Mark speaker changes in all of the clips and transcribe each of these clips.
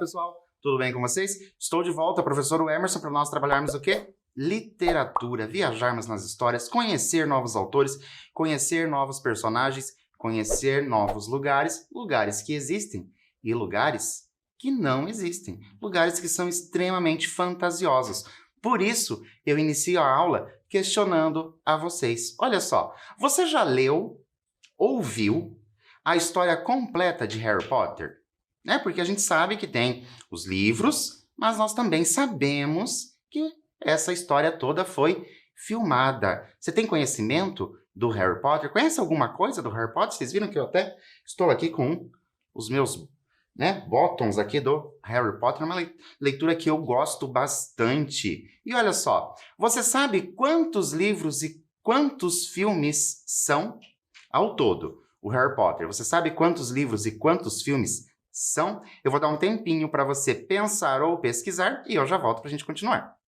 Speaker 1: pessoal, tudo bem com vocês? Estou de volta, professor Emerson, para nós trabalharmos o quê? Literatura, viajarmos nas histórias, conhecer novos autores, conhecer novos personagens, conhecer novos lugares, lugares que existem e lugares que não existem, lugares que são extremamente fantasiosos. Por isso, eu inicio a aula questionando a vocês. Olha só, você já leu, ouviu a história completa de Harry Potter? Porque a gente sabe que tem os livros, mas nós também sabemos que essa história toda foi filmada. Você tem conhecimento do Harry Potter? Conhece alguma coisa do Harry Potter? Vocês viram que eu até estou aqui com os meus botões aqui do Harry Potter, uma leitura que eu gosto bastante. E olha só, você sabe quantos livros e quantos filmes são ao todo? O Harry Potter, você sabe quantos livros e quantos filmes são? Eu vou dar um tempinho para você pensar ou pesquisar e eu já volto para a gente continuar.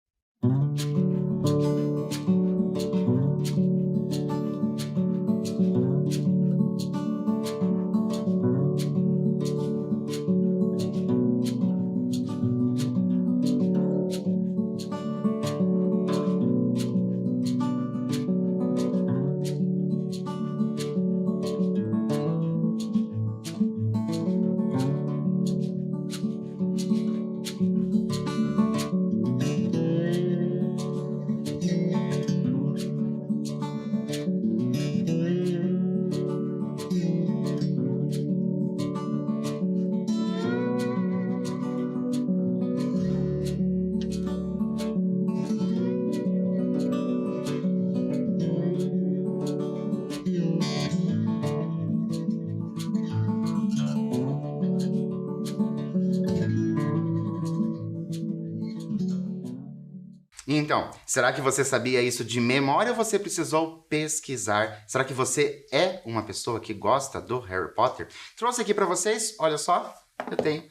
Speaker 1: Então, será que você sabia isso de memória ou você precisou pesquisar? Será que você é uma pessoa que gosta do Harry Potter? Trouxe aqui para vocês, olha só, eu tenho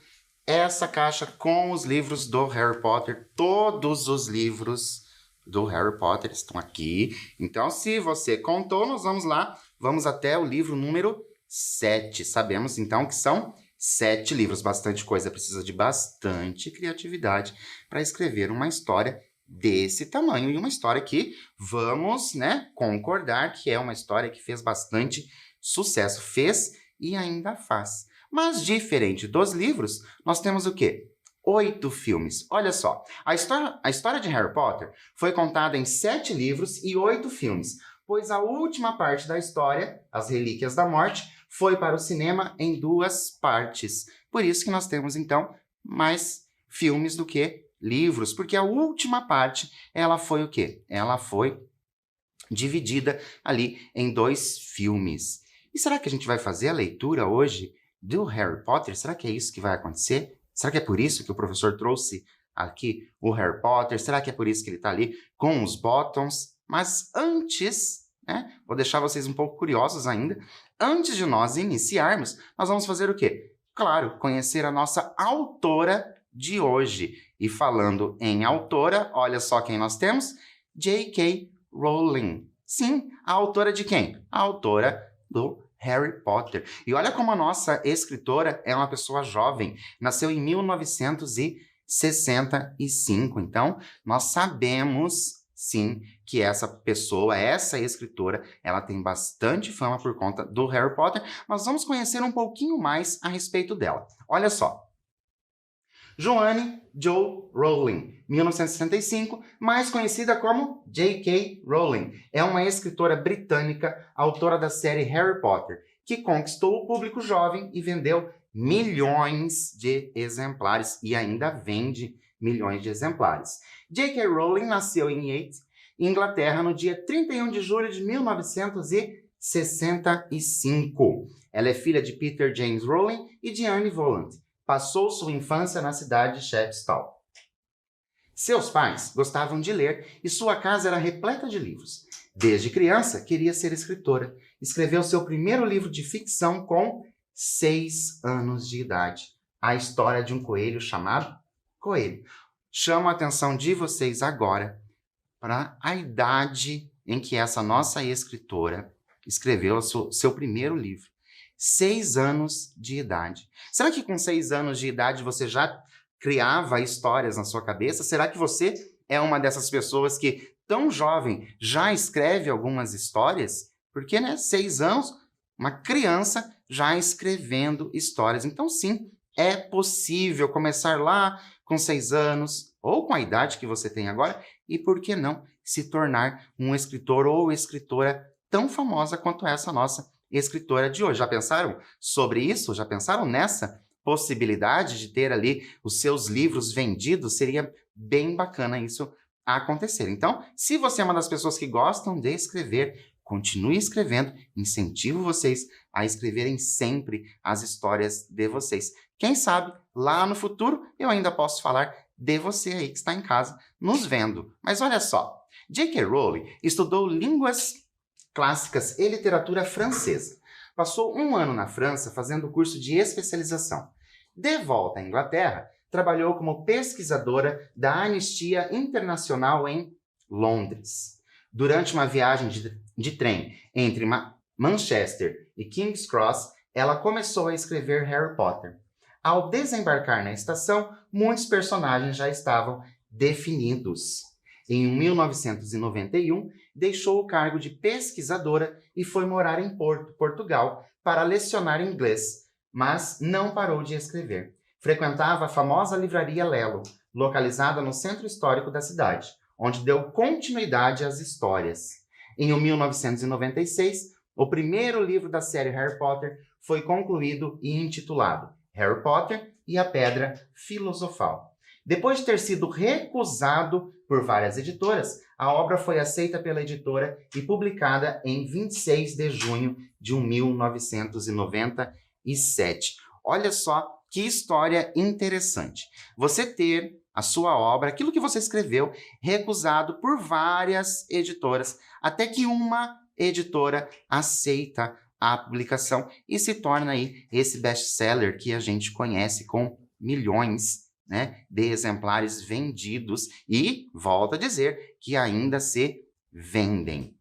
Speaker 1: essa caixa com os livros do Harry Potter. Todos os livros do Harry Potter estão aqui. Então, se você contou, nós vamos lá, vamos até o livro número 7. Sabemos, então, que são 7 livros. Bastante coisa, precisa de bastante criatividade para escrever uma história desse tamanho, e uma história que vamos, concordar que é uma história que fez bastante sucesso, fez e ainda faz. Mas diferente dos livros, nós temos o quê? 8 filmes. Olha só, a história de Harry Potter foi contada em 7 livros e 8 filmes, pois a última parte da história, As Relíquias da Morte, foi para o cinema em 2 partes. Por isso que nós temos, então, mais filmes do que livros, porque a última parte, ela foi o quê? Ela foi dividida ali em 2 filmes. E será que a gente vai fazer a leitura hoje do Harry Potter? Será que é isso que vai acontecer? Será que é por isso que o professor trouxe aqui o Harry Potter? Será que é por isso que ele está ali com os botões? Mas antes, vou deixar vocês um pouco curiosos ainda, antes de nós iniciarmos, nós vamos fazer o quê? Claro, conhecer a nossa autora de hoje. E falando em autora, olha só quem nós temos, J.K. Rowling. Sim, a autora de quem? A autora do Harry Potter. E olha como a nossa escritora é uma pessoa jovem, nasceu em 1965. Então, nós sabemos, sim, que essa pessoa, essa escritora, ela tem bastante fama por conta do Harry Potter, mas vamos conhecer um pouquinho mais a respeito dela. Olha só. Joanne Jo Rowling, 1965, mais conhecida como J.K. Rowling. É uma escritora britânica, autora da série Harry Potter, que conquistou o público jovem e vendeu milhões de exemplares, e ainda vende milhões de exemplares. J.K. Rowling nasceu em Leeds, Inglaterra, no dia 31 de julho de 1965. Ela é filha de Peter James Rowling e de Anne Volant. Passou sua infância na cidade de Chepstow. Seus pais gostavam de ler e sua casa era repleta de livros. Desde criança, queria ser escritora. Escreveu seu primeiro livro de ficção com 6 anos de idade. A história de um coelho chamado Coelho. Chamo a atenção de vocês agora para a idade em que essa nossa escritora escreveu o seu primeiro livro. 6 anos de idade. Será que com 6 anos de idade você já criava histórias na sua cabeça? Será que você é uma dessas pessoas que, tão jovem, já escreve algumas histórias? Porque, né, 6 anos, uma criança já escrevendo histórias. Então, sim, é possível começar lá com 6 anos, ou com a idade que você tem agora, e por que não se tornar um escritor ou escritora tão famosa quanto essa nossa escritora de hoje. Já pensaram sobre isso? Já pensaram nessa possibilidade de ter ali os seus livros vendidos? Seria bem bacana isso acontecer. Então, se você é uma das pessoas que gostam de escrever, continue escrevendo, incentivo vocês a escreverem sempre as histórias de vocês. Quem sabe, lá no futuro, eu ainda posso falar de você aí que está em casa nos vendo. Mas olha só, J.K. Rowling estudou línguas clássicas e literatura francesa. Passou 1 ano na França fazendo o curso de especialização. De volta à Inglaterra, trabalhou como pesquisadora da Anistia Internacional em Londres. Durante uma viagem de trem entre Manchester e King's Cross, ela começou a escrever Harry Potter. Ao desembarcar na estação, muitos personagens já estavam definidos. Em 1991, deixou o cargo de pesquisadora e foi morar em Portugal, para lecionar inglês, mas não parou de escrever. Frequentava a famosa livraria Lelo, localizada no centro histórico da cidade, onde deu continuidade às histórias. Em 1996, o primeiro livro da série Harry Potter foi concluído e intitulado Harry Potter e a Pedra Filosofal. Depois de ter sido recusado por várias editoras, a obra foi aceita pela editora e publicada em 26 de junho de 1997. Olha só que história interessante. Você ter a sua obra, aquilo que você escreveu, recusado por várias editoras, até que uma editora aceita a publicação e se torna aí esse best-seller que a gente conhece com milhões, né, de exemplares vendidos e, volto a dizer, que ainda se vendem.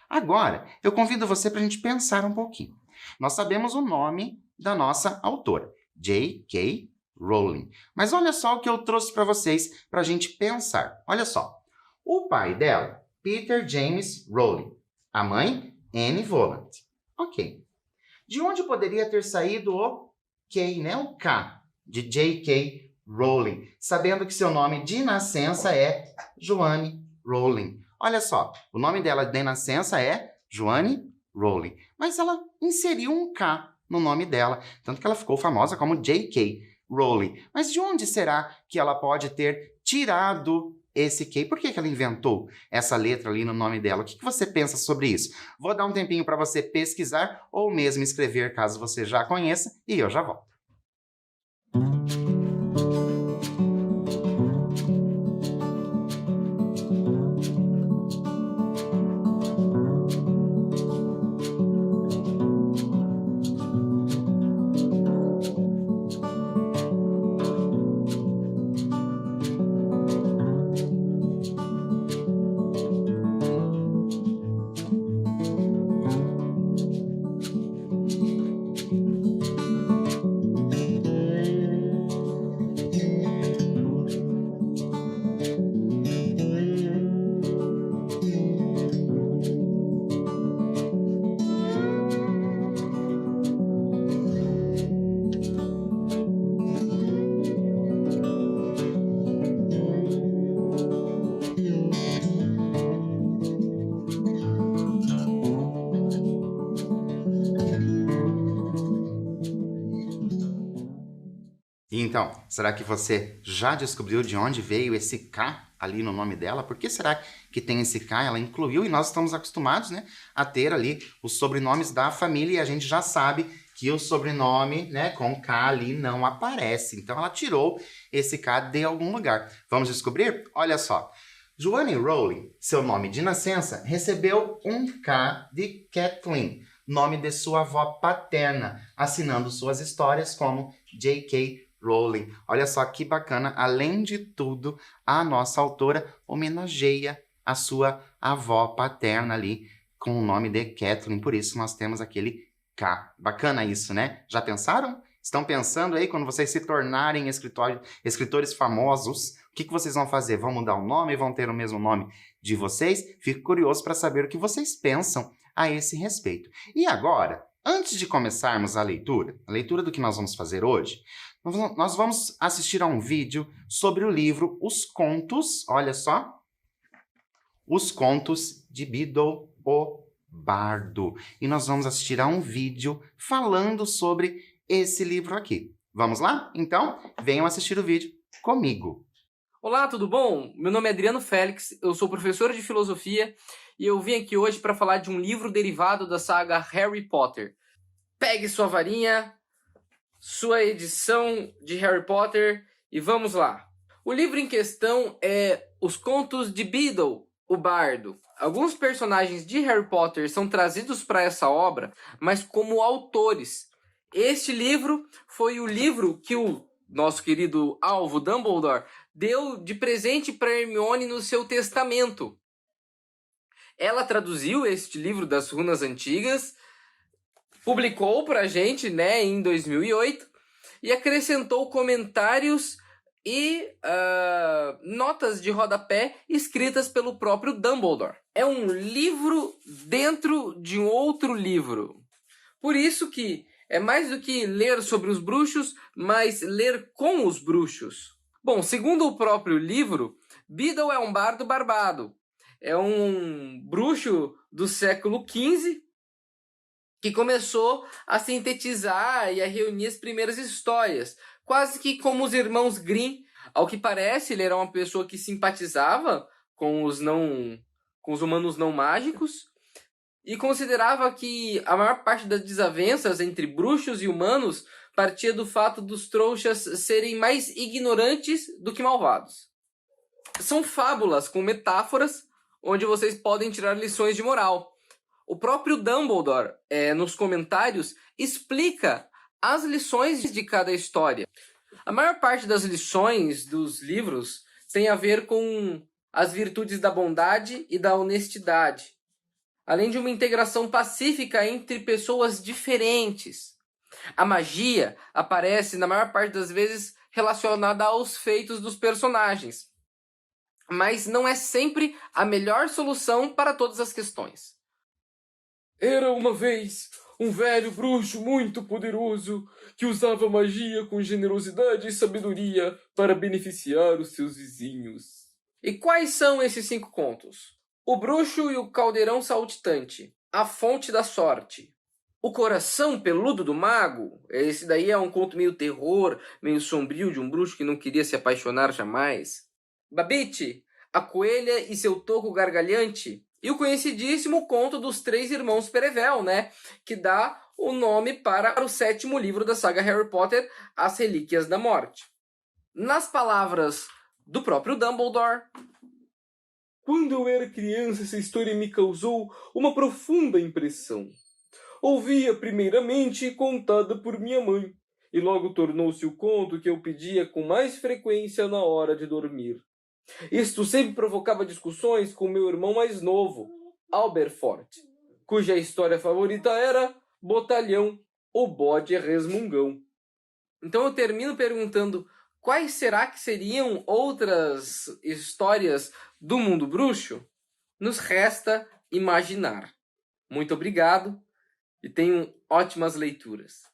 Speaker 1: Agora, eu convido você para a gente pensar um pouquinho. Nós sabemos o nome da nossa autora, J.K. Rowling. Mas olha só o que eu trouxe para vocês para a gente pensar. Olha só. O pai dela, Peter James Rowling. A mãe, Anne Volant. Ok. De onde poderia ter saído o K, né? O K, de J.K. Rowling, sabendo que seu nome de nascença é Joanne Rowling. Olha só, o nome dela de nascença é Joanne Rowling, mas ela inseriu um K no nome dela, tanto que ela ficou famosa como J.K. Rowling. Mas de onde será que ela pode ter tirado esse K? Por que ela inventou essa letra ali no nome dela? O que você pensa sobre isso? Vou dar um tempinho para você pesquisar ou mesmo escrever, caso você já conheça, e eu já volto. Então, será que você já descobriu de onde veio esse K ali no nome dela? Por que será que tem esse K? Ela incluiu e nós estamos acostumados, né, a ter ali os sobrenomes da família e a gente já sabe que o sobrenome, né, com K ali não aparece. Então, ela tirou esse K de algum lugar. Vamos descobrir? Olha só. Joanne Rowling, seu nome de nascença, recebeu um K de Kathleen, nome de sua avó paterna, assinando suas histórias como J.K. Rowling. Olha só que bacana. Além de tudo, a nossa autora homenageia a sua avó paterna ali com o nome de Kathleen. Por isso nós temos aquele K. Bacana isso, né? Já pensaram? Estão pensando aí, quando vocês se tornarem escritores famosos, o que vocês vão fazer? Vão mudar o nome? Vão ter o mesmo nome de vocês? Fico curioso para saber o que vocês pensam a esse respeito. E agora, antes de começarmos a leitura do que nós vamos fazer hoje, nós vamos assistir a um vídeo sobre o livro Os Contos, olha só, Os Contos de Beedle, o Bardo. E nós vamos assistir a um vídeo falando sobre esse livro aqui. Vamos lá? Então, venham assistir o vídeo comigo.
Speaker 2: Olá, tudo bom? Meu nome é Adriano Félix, eu sou professor de filosofia e eu vim aqui hoje para falar de um livro derivado da saga Harry Potter. Pegue sua varinha, sua edição de Harry Potter e vamos lá. O livro em questão é Os Contos de Beedle, o Bardo. Alguns personagens de Harry Potter são trazidos para essa obra, mas como autores. Este livro foi o livro que o nosso querido alvo Dumbledore deu de presente para Hermione no seu testamento. Ela traduziu este livro das runas antigas, publicou para a gente, em 2008 e acrescentou comentários e notas de rodapé escritas pelo próprio Dumbledore. É um livro dentro de um outro livro. Por isso que é mais do que ler sobre os bruxos, mas ler com os bruxos. Bom, segundo o próprio livro, Beedle é um bardo barbado. É um bruxo do século XV que começou a sintetizar e a reunir as primeiras histórias, quase que como os irmãos Grimm. Ao que parece, ele era uma pessoa que simpatizava com os humanos não mágicos e considerava que a maior parte das desavenças entre bruxos e humanos partia do fato dos trouxas serem mais ignorantes do que malvados. São fábulas com metáforas onde vocês podem tirar lições de moral. O próprio Dumbledore, nos comentários, explica as lições de cada história. A maior parte das lições dos livros tem a ver com as virtudes da bondade e da honestidade, além de uma integração pacífica entre pessoas diferentes. A magia aparece, na maior parte das vezes, relacionada aos feitos dos personagens, mas não é sempre a melhor solução para todas as questões. Era uma vez um velho bruxo muito poderoso que usava magia com generosidade e sabedoria para beneficiar os seus vizinhos. E quais são esses 5 contos? O Bruxo e o Caldeirão Saltitante, A Fonte da Sorte, O Coração Peludo do Mago, esse daí é um conto meio terror, meio sombrio de um bruxo que não queria se apaixonar jamais. Babette, A Coelha e Seu Toco Gargalhante, e o conhecidíssimo conto dos 3 irmãos Perevel, que dá o nome para o 7º livro da saga Harry Potter, As Relíquias da Morte. Nas palavras do próprio Dumbledore: quando eu era criança, essa história me causou uma profunda impressão. Ouvia primeiramente contada por minha mãe, e logo tornou-se o conto que eu pedia com mais frequência na hora de dormir. Isto sempre provocava discussões com meu irmão mais novo, Alberfort, cuja história favorita era Botalhão, o Bode Resmungão. Então eu termino perguntando: quais será que seriam outras histórias do mundo bruxo? Nos resta imaginar. Muito obrigado e tenham ótimas leituras.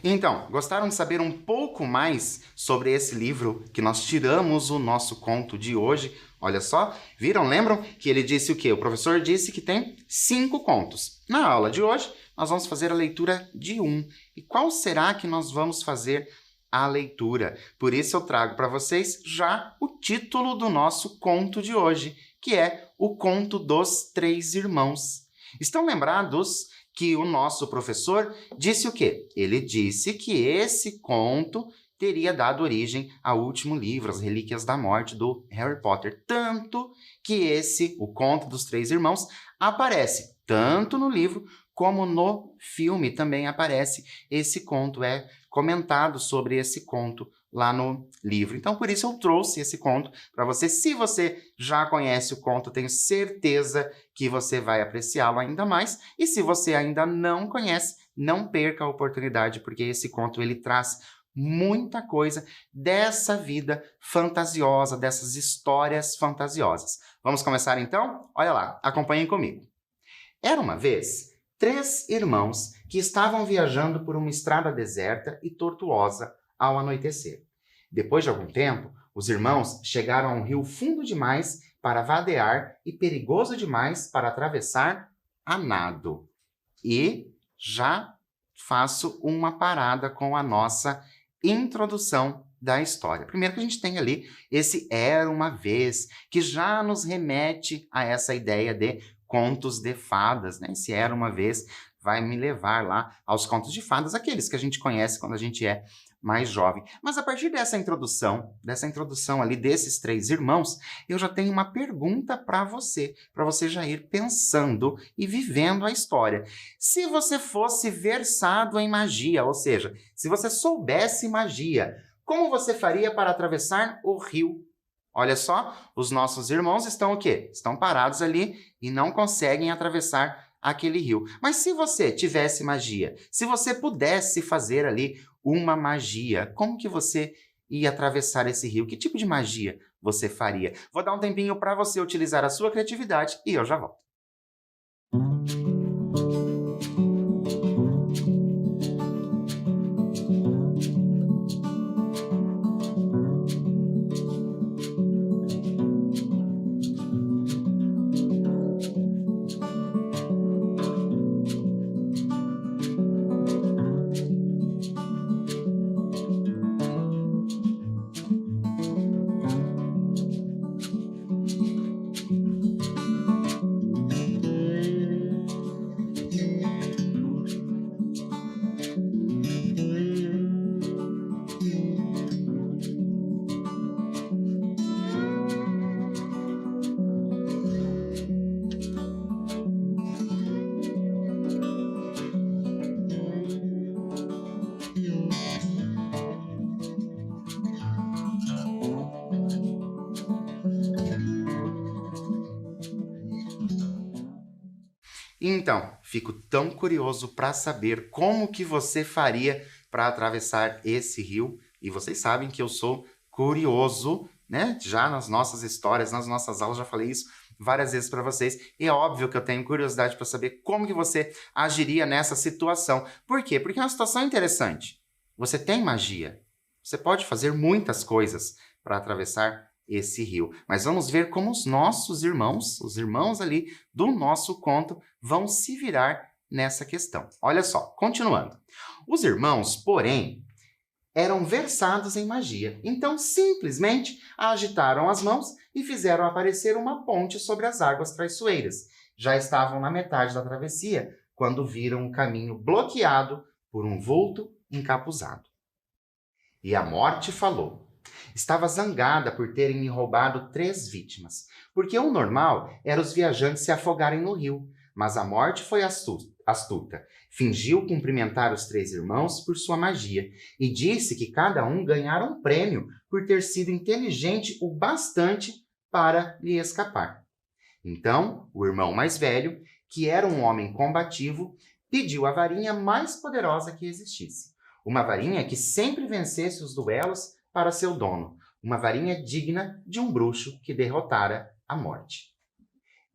Speaker 1: Então, gostaram de saber um pouco mais sobre esse livro que nós tiramos o nosso conto de hoje? Olha só, viram? Lembram que ele disse o quê? O professor disse que tem 5 contos. Na aula de hoje, nós vamos fazer a leitura de 1. E qual será que nós vamos fazer a leitura? Por isso eu trago para vocês já o título do nosso conto de hoje, que é O Conto dos 3 Irmãos. Estão lembrados que o nosso professor disse o quê? Ele disse que esse conto teria dado origem ao último livro, As Relíquias da Morte, do Harry Potter. Tanto que o Conto dos 3 Irmãos, aparece tanto no livro como no filme também aparece esse conto. É comentado sobre esse conto lá no livro. Então, por isso eu trouxe esse conto para você. Se você já conhece o conto, tenho certeza que você vai apreciá-lo ainda mais. E se você ainda não conhece, não perca a oportunidade, porque esse conto ele traz muita coisa dessa vida fantasiosa, dessas histórias fantasiosas. Vamos começar então? Olha lá, acompanhem comigo. Era uma vez 3 irmãos que estavam viajando por uma estrada deserta e tortuosa ao anoitecer. Depois de algum tempo, os irmãos chegaram a um rio fundo demais para vadear e perigoso demais para atravessar a nado. E já faço uma parada com a nossa introdução da história. Primeiro que a gente tem ali esse Era uma Vez, que já nos remete a essa ideia de contos de fadas, né? Esse Era uma Vez vai me levar lá aos contos de fadas, aqueles que a gente conhece quando a gente é mais jovem. Mas a partir dessa introdução ali desses 3 irmãos, eu já tenho uma pergunta para você já ir pensando e vivendo a história. Se você fosse versado em magia, ou seja, se você soubesse magia, como você faria para atravessar o rio? Olha só, os nossos irmãos estão o quê? Estão parados ali e não conseguem atravessar aquele rio. Mas se você tivesse magia, se você pudesse fazer ali uma magia, como que você ia atravessar esse rio? Que tipo de magia você faria? Vou dar um tempinho para você utilizar a sua criatividade e eu já volto. Então, fico tão curioso para saber como que você faria para atravessar esse rio. E vocês sabem que eu sou curioso, né? Já nas nossas histórias, nas nossas aulas, já falei isso várias vezes para vocês. E é óbvio que eu tenho curiosidade para saber como que você agiria nessa situação. Por quê? Porque é uma situação interessante. Você tem magia. Você pode fazer muitas coisas para atravessar esse rio. Mas vamos ver como os nossos irmãos, os irmãos ali do nosso conto, vão se virar nessa questão. Olha só, continuando. Os irmãos, porém, eram versados em magia. Então, simplesmente agitaram as mãos e fizeram aparecer uma ponte sobre as águas traiçoeiras. Já estavam na metade da travessia quando viram o caminho bloqueado por um vulto encapuzado. E a morte falou. Estava zangada por terem me roubado 3 vítimas, porque o normal era os viajantes se afogarem no rio, mas a morte foi astuta. Fingiu cumprimentar os 3 irmãos por sua magia e disse que cada um ganhara um prêmio por ter sido inteligente o bastante para lhe escapar. Então, o irmão mais velho, que era um homem combativo, pediu a varinha mais poderosa que existisse. Uma varinha que sempre vencesse os duelos para seu dono, uma varinha digna de um bruxo que derrotara a morte.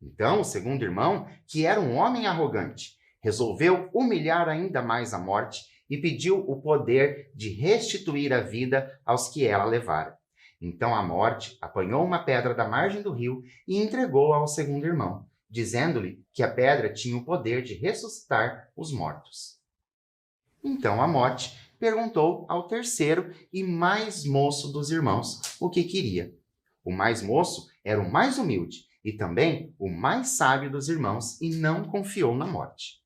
Speaker 1: Então, o segundo irmão, que era um homem arrogante, resolveu humilhar ainda mais a morte e pediu o poder de restituir a vida aos que ela levara. Então a morte apanhou uma pedra da margem do rio e entregou-a ao segundo irmão, dizendo-lhe que a pedra tinha o poder de ressuscitar os mortos. Então a morte perguntou ao terceiro e mais moço dos irmãos o que queria. O mais moço era o mais humilde e também o mais sábio dos irmãos e não confiou na morte.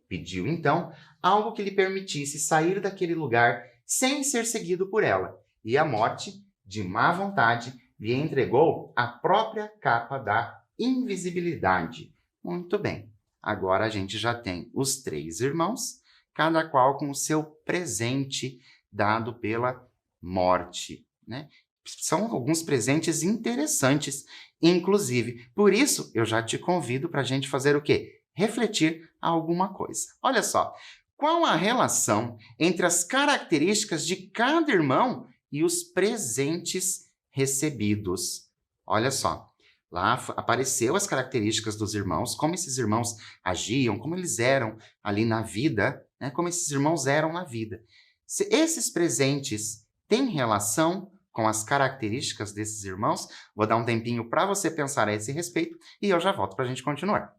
Speaker 1: Pediu, então, algo que lhe permitisse sair daquele lugar sem ser seguido por ela, e a morte, de má vontade, lhe entregou a própria capa da invisibilidade. Muito bem, agora a gente já tem os 3 irmãos, cada qual com o seu presente dado pela morte, né? São alguns presentes interessantes, inclusive. Por isso, eu já te convido para a gente fazer o quê? Refletir alguma coisa. Olha só, Qual a relação entre as características de cada irmão e os presentes recebidos? Olha só, lá apareceu as características dos irmãos, como esses irmãos agiam, como eles eram ali na vida, né? Como esses irmãos eram na vida. Se esses presentes têm relação com as características desses irmãos, vou dar um tempinho para você pensar a esse respeito e eu já volto para a gente continuar.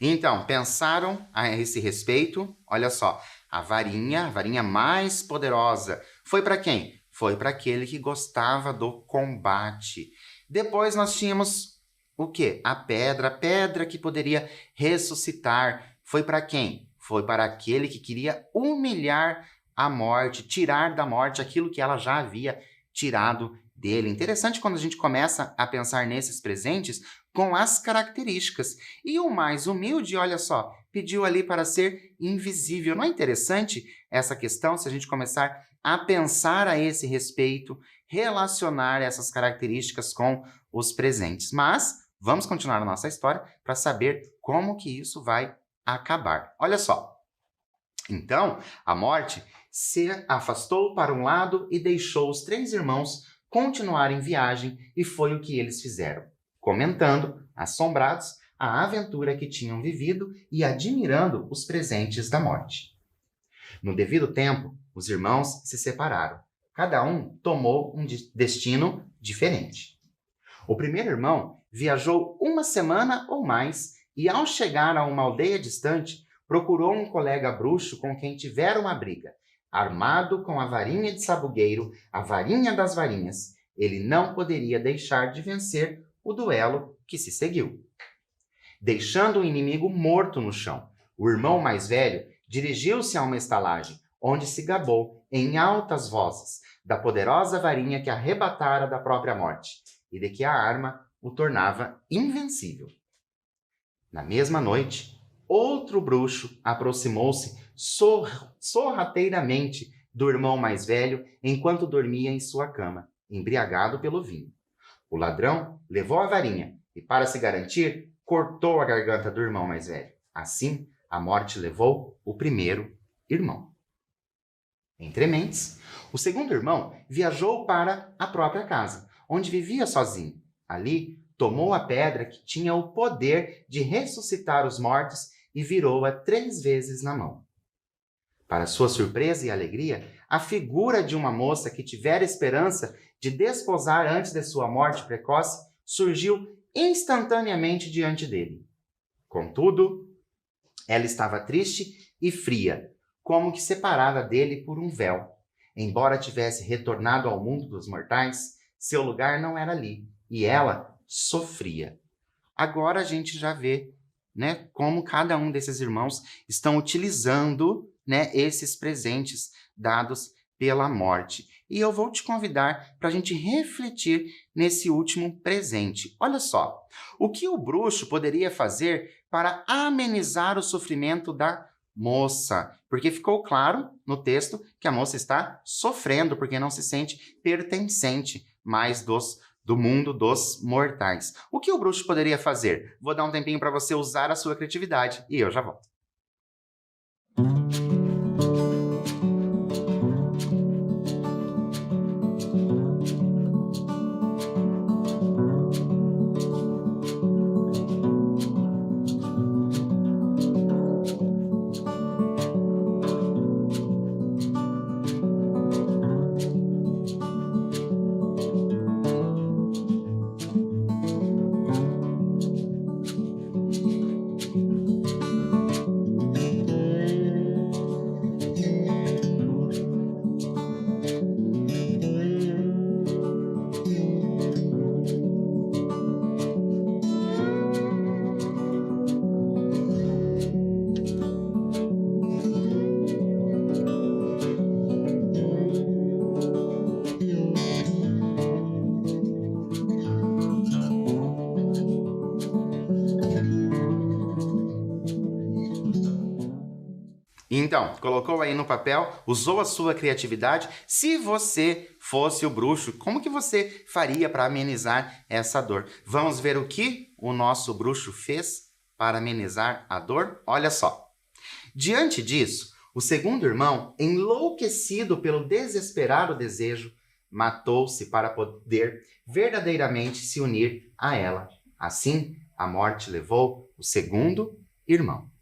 Speaker 1: Então, pensaram a esse respeito? Olha só, a varinha mais poderosa, foi para quem? Foi para aquele que gostava do combate. Depois nós tínhamos o quê? A pedra que poderia ressuscitar. Foi para quem? Foi para aquele que queria humilhar a morte, tirar da morte aquilo que ela já havia tirado dele. Interessante quando a gente começa a pensar nesses presentes com as características. E o mais humilde, olha só, pediu ali para ser invisível. Não é interessante essa questão, se a gente começar a pensar a esse respeito, relacionar essas características com os presentes. Mas vamos continuar a nossa história para saber como que isso vai acabar. Olha só. Então, a morte se afastou para um lado e deixou os 3 irmãos continuarem viagem, e foi o que eles fizeram, comentando, assombrados, a aventura que tinham vivido e admirando os presentes da morte. No devido tempo, os irmãos se separaram. Cada um tomou um destino diferente. O primeiro irmão viajou 1 semana ou mais e, ao chegar a uma aldeia distante, procurou um colega bruxo com quem tivera uma briga. Armado com a varinha de sabugueiro, a varinha das varinhas, ele não poderia deixar de vencer o duelo que se seguiu. Deixando o inimigo morto no chão, o irmão mais velho dirigiu-se a uma estalagem, onde se gabou, em altas vozes, da poderosa varinha que arrebatara da própria morte, e de que a arma o tornava invencível. Na mesma noite, outro bruxo aproximou-se sorrateiramente do irmão mais velho enquanto dormia em sua cama, embriagado pelo vinho. O ladrão levou a varinha e, para se garantir, cortou a garganta do irmão mais velho. Assim, a morte levou o primeiro irmão. Entre mentes, o segundo irmão viajou para a própria casa, onde vivia sozinho. Ali, tomou a pedra que tinha o poder de ressuscitar os mortos e virou-a 3 vezes na mão. Para sua surpresa e alegria, a figura de uma moça que tivera esperança de desposar antes de sua morte precoce surgiu instantaneamente diante dele. Contudo, ela estava triste e fria, como que separada dele por um véu. Embora tivesse retornado ao mundo dos mortais, seu lugar não era ali, e ela sofria. Agora a gente já vê, né, como cada um desses irmãos estão utilizando, né, esses presentes dados pela morte. E eu vou te convidar para a gente refletir nesse último presente. Olha só, o que o bruxo poderia fazer para amenizar o sofrimento da moça? Porque ficou claro no texto que a moça está sofrendo, porque não se sente pertencente mais do mundo dos mortais. O que o bruxo poderia fazer? Vou dar um tempinho para você usar a sua criatividade e eu já volto. Então, colocou aí no papel, usou a sua criatividade. Se você fosse o bruxo, como que você faria para amenizar essa dor? Vamos ver o que o nosso bruxo fez para amenizar a dor? Olha só. Diante disso, o segundo irmão, enlouquecido pelo desesperado desejo, matou-se para poder verdadeiramente se unir a ela. Assim, a morte levou o segundo irmão.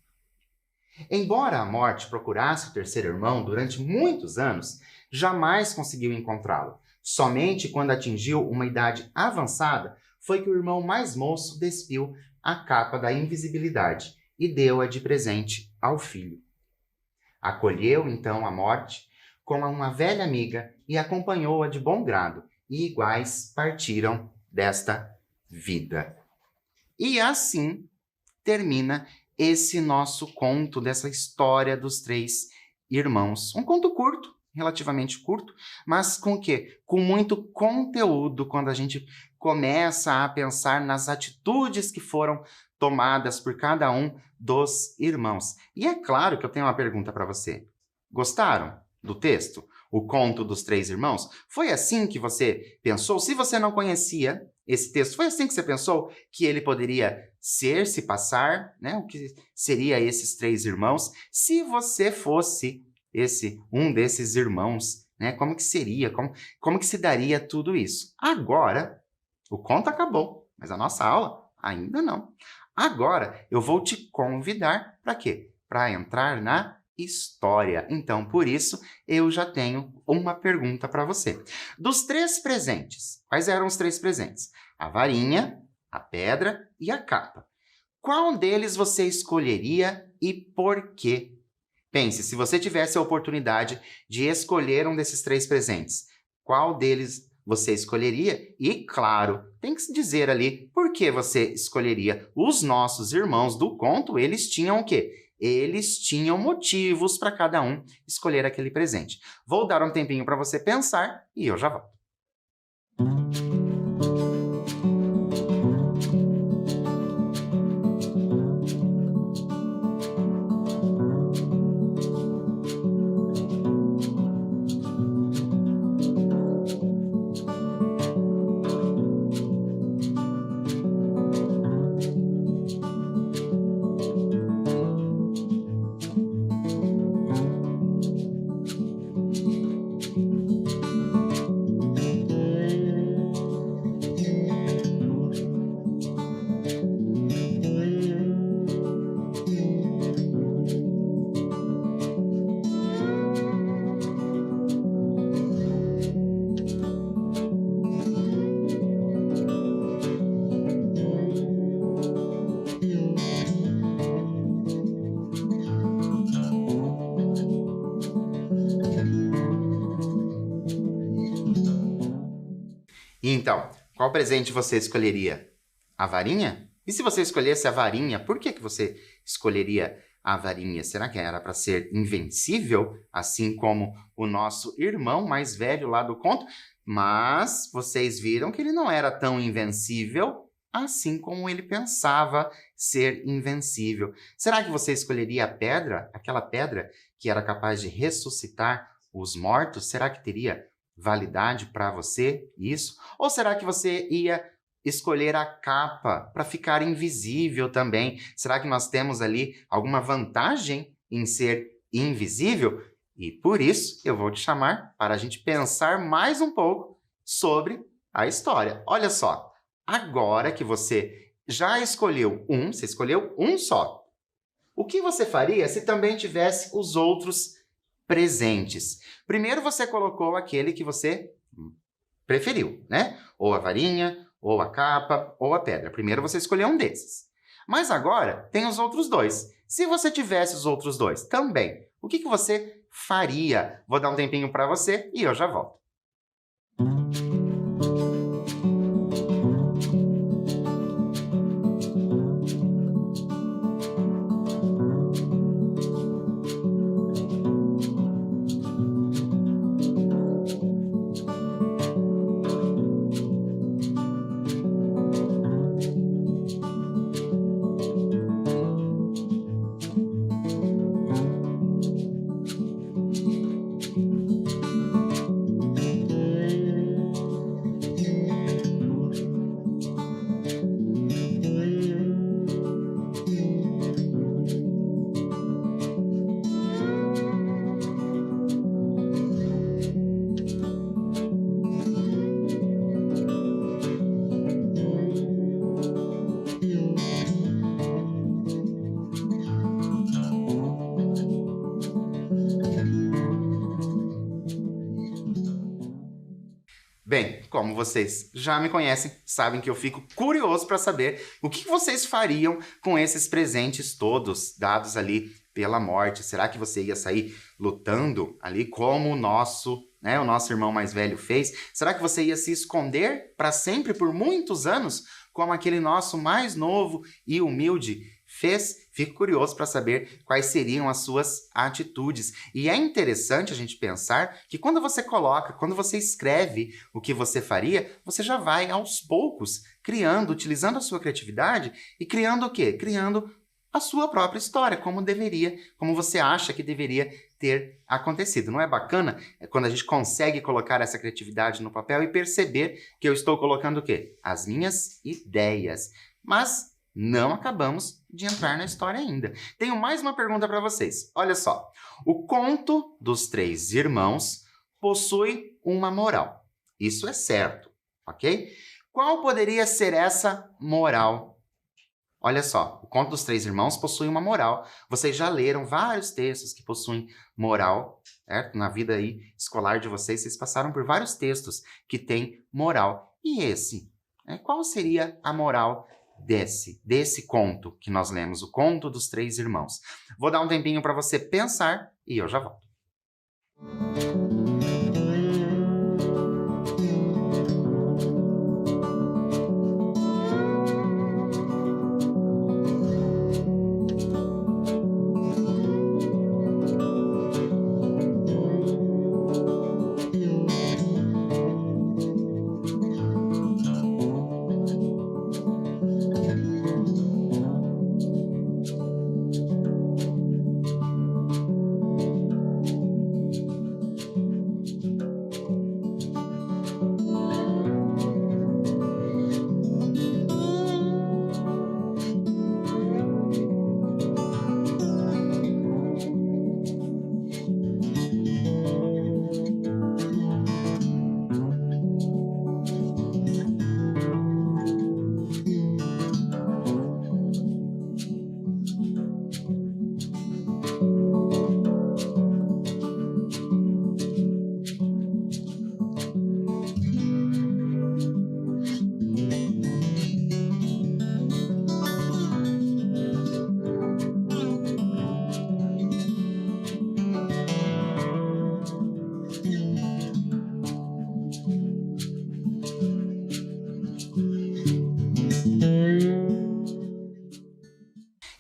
Speaker 1: Embora a morte procurasse o terceiro irmão durante muitos anos, jamais conseguiu encontrá-lo. Somente quando atingiu uma idade avançada foi que o irmão mais moço despiu a capa da invisibilidade e deu-a de presente ao filho. Acolheu então a morte como uma velha amiga e acompanhou-a de bom grado, e iguais partiram desta vida. E assim termina esse nosso conto dessa história dos três irmãos. Um conto curto, relativamente curto, mas com o quê? Com muito conteúdo quando a gente começa a pensar nas atitudes que foram tomadas por cada um dos irmãos. E é claro que eu tenho uma pergunta para você. Gostaram do texto? O conto dos três irmãos? Foi assim que você pensou? Se você não conhecia esse texto, foi assim que você pensou que ele poderia se passar, né? O que seria esses três irmãos? Se você fosse um desses irmãos, né? Como que seria? Como que se daria tudo isso? Agora, o conto acabou, mas a nossa aula ainda não. Agora, eu vou te convidar para quê? Para entrar na história. Então, por isso, eu já tenho uma pergunta para você. Dos três presentes, quais eram os três presentes? A varinha, a pedra e a capa. Qual deles você escolheria e por quê? Pense, se você tivesse a oportunidade de escolher um desses três presentes, qual deles você escolheria? E, claro, tem que se dizer ali por que você escolheria. Os nossos irmãos do conto, eles tinham o quê? Eles tinham motivos para cada um escolher aquele presente. Vou dar um tempinho para você pensar e eu já volto. Então, qual presente você escolheria? A varinha? E se você escolhesse a varinha, por que você escolheria a varinha? Será que era para ser invencível, assim como o nosso irmão mais velho lá do conto? Mas vocês viram que ele não era tão invencível assim como ele pensava ser invencível. Será que você escolheria a pedra, aquela pedra que era capaz de ressuscitar os mortos? Será que teria validade para você isso? Ou será que você ia escolher a capa para ficar invisível também? Será que nós temos ali alguma vantagem em ser invisível? E por isso eu vou te chamar para a gente pensar mais um pouco sobre a história. Olha só, agora que você já escolheu você escolheu um só. O que você faria se também tivesse os outros presentes? Primeiro você colocou aquele que você preferiu, né? Ou a varinha, ou a capa, ou a pedra. Primeiro você escolheu um desses. Mas agora tem os outros dois. Se você tivesse os outros dois também, o que você faria? Vou dar um tempinho para você e eu já volto. Bem, como vocês já me conhecem, sabem que eu fico curioso para saber o que vocês fariam com esses presentes todos dados ali pela morte. Será que você ia sair lutando ali como o nosso irmão mais velho fez? Será que você ia se esconder para sempre por muitos anos, como aquele nosso mais novo e humilde fez? Fico curioso para saber quais seriam as suas atitudes. E é interessante a gente pensar que quando você escreve o que você faria, você já vai aos poucos criando, utilizando a sua criatividade e criando o quê? Criando a sua própria história, como você acha que deveria ter acontecido. Não é bacana? É quando a gente consegue colocar essa criatividade no papel e perceber que eu estou colocando o quê? As minhas ideias. Mas não acabamos de entrar na história ainda. Tenho mais uma pergunta para vocês. Olha só. O conto dos três irmãos possui uma moral. Isso é certo, ok? Qual poderia ser essa moral? Olha só, o conto dos três irmãos possui uma moral. Vocês já leram vários textos que possuem moral, certo? Na vida aí escolar de vocês passaram por vários textos que têm moral. E esse? Qual seria a moral desse conto que nós lemos, o conto dos três irmãos? Vou dar um tempinho para você pensar e eu já volto.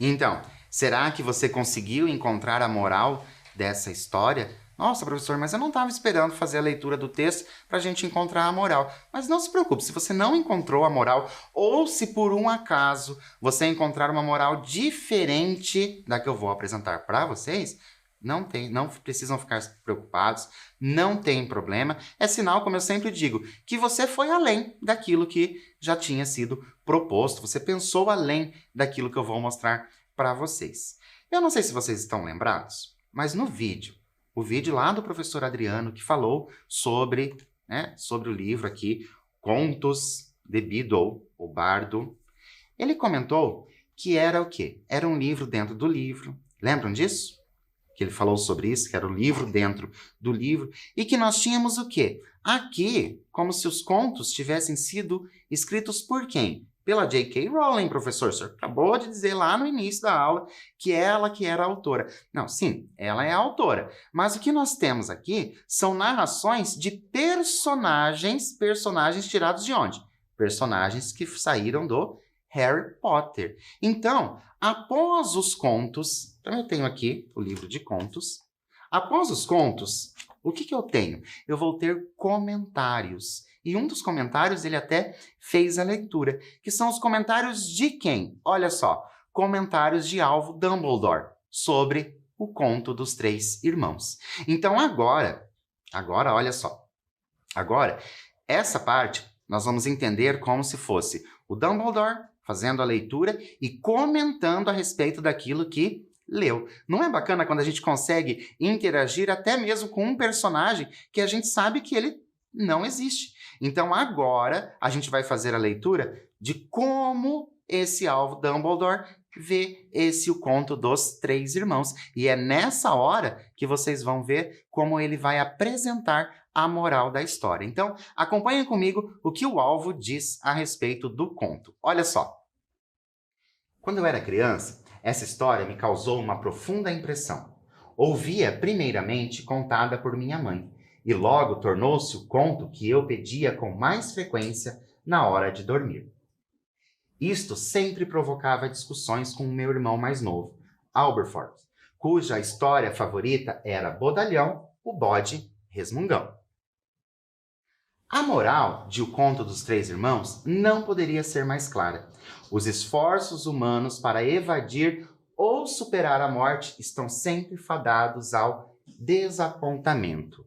Speaker 1: Então, será que você conseguiu encontrar a moral dessa história? Nossa, professor, mas eu não estava esperando fazer a leitura do texto para a gente encontrar a moral. Mas não se preocupe, se você não encontrou a moral, ou se por um acaso você encontrar uma moral diferente da que eu vou apresentar para vocês, não precisam ficar preocupados, não tem problema. É sinal, como eu sempre digo, que você foi além daquilo que já tinha sido proposto. Você pensou além daquilo que eu vou mostrar para vocês. Eu não sei se vocês estão lembrados, mas no vídeo, o vídeo lá do professor Adriano, que falou sobre o livro aqui, Contos de Beedle, o Bardo, ele comentou que era o quê? Era um livro dentro do livro. Lembram disso? Que ele falou sobre isso, que era o livro dentro do livro, e que nós tínhamos o quê? Aqui, como se os contos tivessem sido escritos por quem? Pela J.K. Rowling, professor. O senhor acabou de dizer lá no início da aula que ela que era a autora. Não, sim, ela é a autora. Mas o que nós temos aqui são narrações de personagens tirados de onde? Personagens que saíram do Harry Potter. Então, após os contos, então eu tenho aqui o livro de contos. Após os contos, o que eu tenho? Eu vou ter comentários. E um dos comentários ele até fez a leitura, que são os comentários de quem? Olha só, comentários de Alvo Dumbledore sobre o conto dos três irmãos. Então agora, olha só. Agora, essa parte nós vamos entender como se fosse o Dumbledore fazendo a leitura e comentando a respeito daquilo que leu. Não é bacana quando a gente consegue interagir até mesmo com um personagem que a gente sabe que ele não existe? Então agora a gente vai fazer a leitura de como esse Alvo Dumbledore ver o conto dos três irmãos. E é nessa hora que vocês vão ver como ele vai apresentar a moral da história. Então, acompanhem comigo o que o Alvo diz a respeito do conto. Olha só. Quando eu era criança, essa história me causou uma profunda impressão. Ouvia primeiramente contada por minha mãe, e logo tornou-se o conto que eu pedia com mais frequência na hora de dormir. Isto sempre provocava discussões com o meu irmão mais novo, Alberforth, cuja história favorita era Bodalhão, o bode resmungão. A moral de O Conto dos Três Irmãos não poderia ser mais clara. Os esforços humanos para evadir ou superar a morte estão sempre fadados ao desapontamento.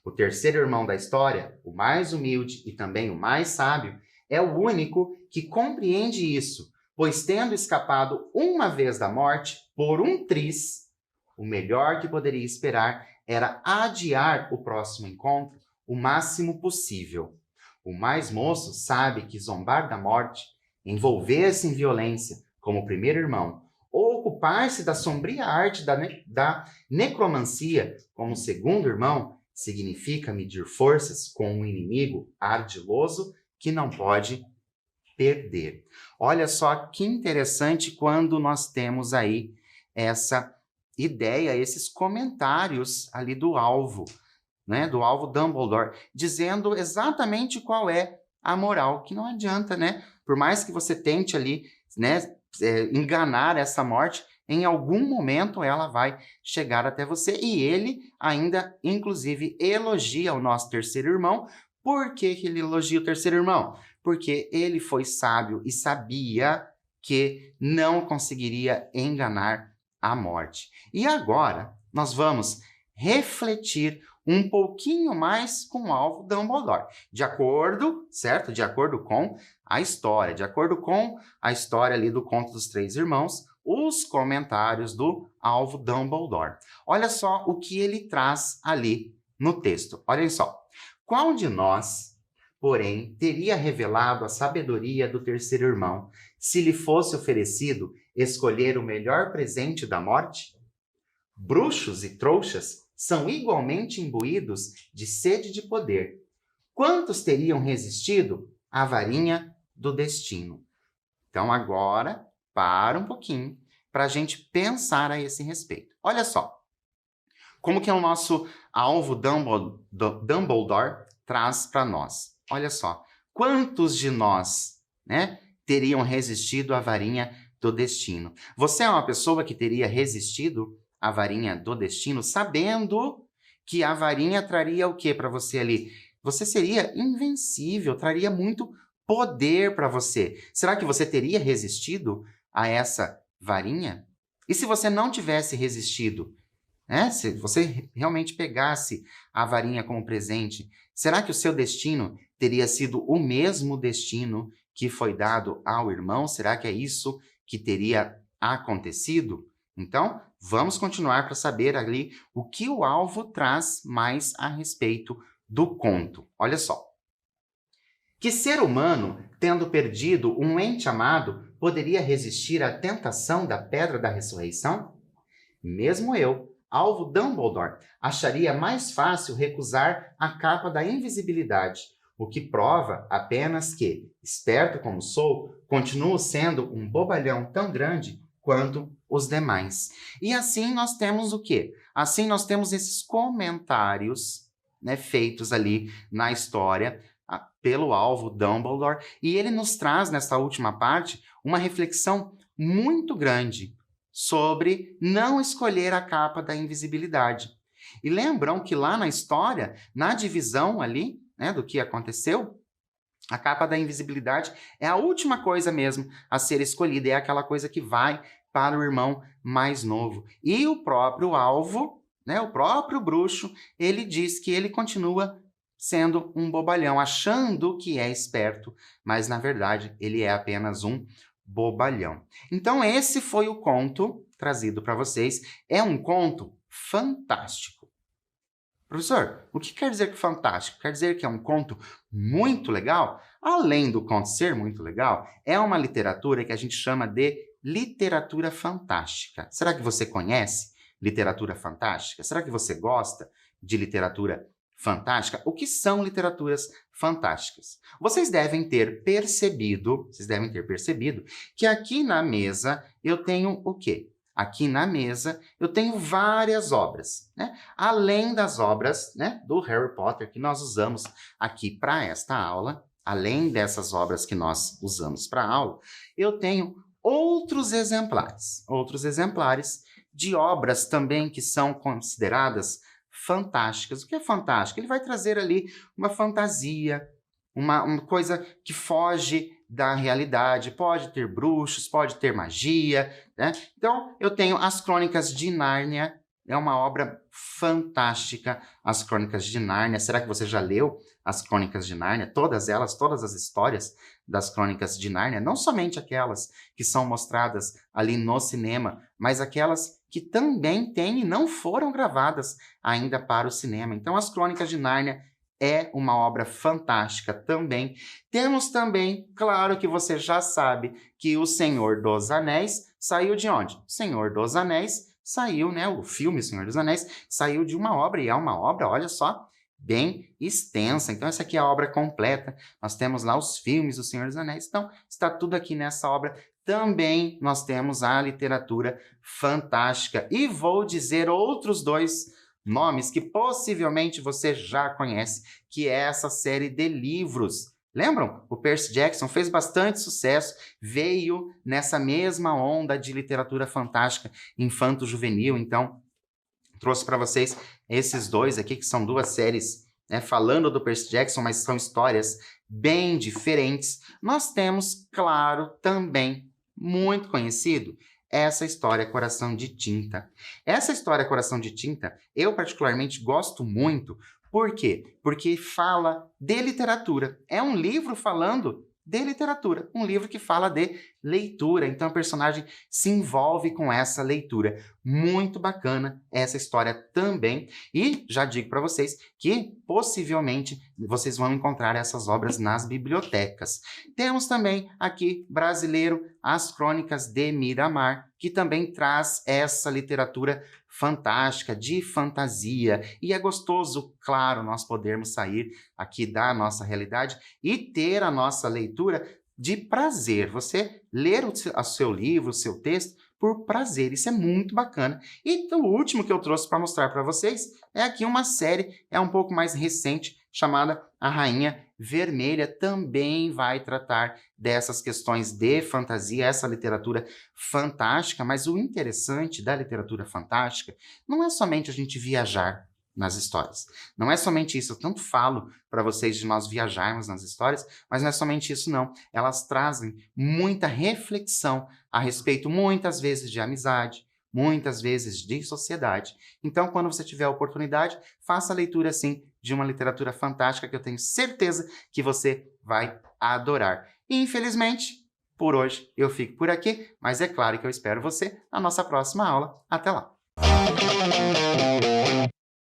Speaker 1: O terceiro irmão da história, o mais humilde e também o mais sábio, é o único que compreende isso, pois tendo escapado uma vez da morte por um triz, o melhor que poderia esperar era adiar o próximo encontro o máximo possível. O mais moço sabe que zombar da morte, envolver-se em violência, como o primeiro irmão, ou ocupar-se da sombria arte da necromancia, como o segundo irmão, significa medir forças com um inimigo ardiloso que não pode perder. Olha só que interessante quando nós temos aí essa ideia, esses comentários ali do Alvo, né, do Alvo Dumbledore, dizendo exatamente qual é a moral, que não adianta, né? Por mais que você tente ali, né, enganar essa morte, em algum momento ela vai chegar até você. E ele ainda, inclusive, elogia o nosso terceiro irmão. Por que ele elogia o terceiro irmão? Porque ele foi sábio e sabia que não conseguiria enganar a morte. E agora nós vamos refletir um pouquinho mais com o Alvo Dumbledore, de acordo, certo? De acordo com a história, de acordo com a história ali do Conto dos Três Irmãos, os comentários do Alvo Dumbledore. Olha só o que ele traz ali no texto. Olhem só. Qual de nós, porém, teria revelado a sabedoria do terceiro irmão se lhe fosse oferecido escolher o melhor presente da morte? Bruxos e trouxas são igualmente imbuídos de sede de poder. Quantos teriam resistido à varinha do destino? Então agora, para um pouquinho, para a gente pensar a esse respeito. Olha só, como que o nosso Alvo Dumbledore traz para nós. Olha só, quantos de nós, né, teriam resistido à varinha do destino? Você é uma pessoa que teria resistido a varinha do destino, sabendo que a varinha traria o que para você ali? Você seria invencível, traria muito poder para você. Será que você teria resistido a essa varinha? E se você não tivesse resistido, né? Se você realmente pegasse a varinha como presente, será que o seu destino teria sido o mesmo destino que foi dado ao irmão? Será que é isso que teria acontecido? Então, vamos continuar para saber ali o que o Alvo traz mais a respeito do conto. Olha só. Que ser humano, tendo perdido um ente amado, poderia resistir à tentação da Pedra da Ressurreição? Mesmo eu, Alvo Dumbledore, acharia mais fácil recusar a capa da invisibilidade, o que prova apenas que, esperto como sou, continuo sendo um bobalhão tão grande quanto os demais. E assim nós temos o quê? Assim nós temos esses comentários, né, feitos ali na história pelo Alvo Dumbledore, e ele nos traz nessa última parte uma reflexão muito grande sobre não escolher a capa da invisibilidade. E lembram que lá na história, na divisão ali, né, do que aconteceu, a capa da invisibilidade é a última coisa mesmo a ser escolhida, é aquela coisa que vai para o irmão mais novo. E o próprio Alvo, né, o próprio bruxo, ele diz que ele continua sendo um bobalhão, achando que é esperto, mas na verdade ele é apenas um bobalhão. Então esse foi o conto trazido para vocês. É um conto fantástico. Professor, o que quer dizer que fantástico? Quer dizer que é um conto muito legal? Além do conto ser muito legal, é uma literatura que a gente chama de literatura fantástica. Será que você conhece literatura fantástica? Será que você gosta de literatura fantástica? O que são literaturas fantásticas? Vocês devem ter percebido que aqui na mesa eu tenho o quê? Aqui na mesa eu tenho várias obras, né? Além das obras, né, do Harry Potter que nós usamos aqui para esta aula, além dessas obras que nós usamos para a aula, eu tenho outros exemplares de obras também que são consideradas fantásticas. O que é fantástico? Ele vai trazer ali uma fantasia, uma coisa que foge da realidade. Pode ter bruxos, pode ter magia, né? Então, eu tenho As Crônicas de Nárnia. É uma obra fantástica, As Crônicas de Nárnia. Será que você já leu As Crônicas de Nárnia? Todas elas, todas as histórias das Crônicas de Nárnia, não somente aquelas que são mostradas ali no cinema, mas aquelas que também têm e não foram gravadas ainda para o cinema. Então, As Crônicas de Nárnia é uma obra fantástica também. Temos também, claro que você já sabe, que O Senhor dos Anéis saiu de onde? O Senhor dos Anéis saiu, né? O filme Senhor dos Anéis saiu de uma obra, e é uma obra, olha só, bem extensa. Então, essa aqui é a obra completa. Nós temos lá os filmes do Senhor dos Anéis. Então, está tudo aqui nessa obra. Também nós temos a literatura fantástica. E vou dizer outros dois nomes que possivelmente você já conhece, que é essa série de livros. Lembram? O Percy Jackson fez bastante sucesso, veio nessa mesma onda de literatura fantástica infanto-juvenil. Então, trouxe para vocês esses dois aqui, que são duas séries, né, falando do Percy Jackson, mas são histórias bem diferentes. Nós temos, claro, também, muito conhecido, essa história Coração de Tinta. Essa história Coração de Tinta, eu particularmente gosto muito. Por quê? Porque fala de literatura. É um livro falando de literatura. Um livro que fala de leitura. Então, o personagem se envolve com essa leitura. Muito bacana essa história também. E já digo para vocês que, possivelmente, vocês vão encontrar essas obras nas bibliotecas. Temos também aqui, brasileiro, As Crônicas de Miramar, que também traz essa literatura fantástica, de fantasia. E é gostoso, claro, nós podermos sair aqui da nossa realidade e ter a nossa leitura de prazer. Você ler o seu livro, o seu texto, por prazer. Isso é muito bacana. E o último que eu trouxe para mostrar para vocês é aqui uma série, é um pouco mais recente, chamada A Rainha Vermelha. Também vai tratar dessas questões de fantasia, essa literatura fantástica. Mas o interessante da literatura fantástica não é somente a gente viajar nas histórias. Não é somente isso. Eu tanto falo para vocês de nós viajarmos nas histórias, mas não é somente isso, não. Elas trazem muita reflexão a respeito, muitas vezes, de amizade, muitas vezes de sociedade. Então, quando você tiver a oportunidade, faça a leitura, sim, de uma literatura fantástica que eu tenho certeza que você vai adorar. E, infelizmente, por hoje eu fico por aqui, mas é claro que eu espero você na nossa próxima aula. Até lá!